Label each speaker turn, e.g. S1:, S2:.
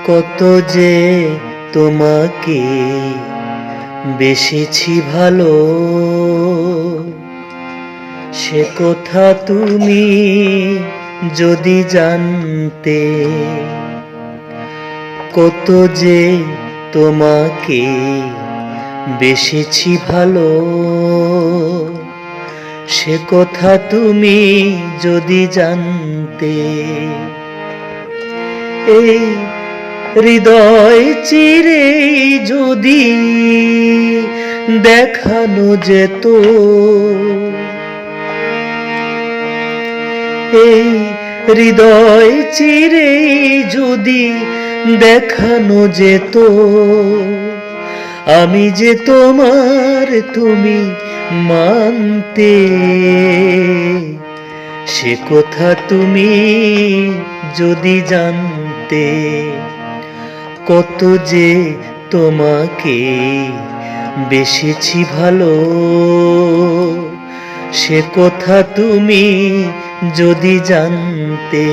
S1: কত যে তোমাকে বেসেছি ভালো, সে কথা তুমি যদি জানতে। কত যে তোমাকে বেসেছি ভালো, সে কথা তুমি যদি জানতে। এই হৃদয় চিরে যদি দেখানো যেত, এই হৃদয় চিরে যদি দেখানো যেত, আমি যে তোমার তুমি মানতে। সে কথা তুমি যদি জানতে। কত যে তোমাকে বেসেছি ভালো, সে কথা তুমি যদি জানতে।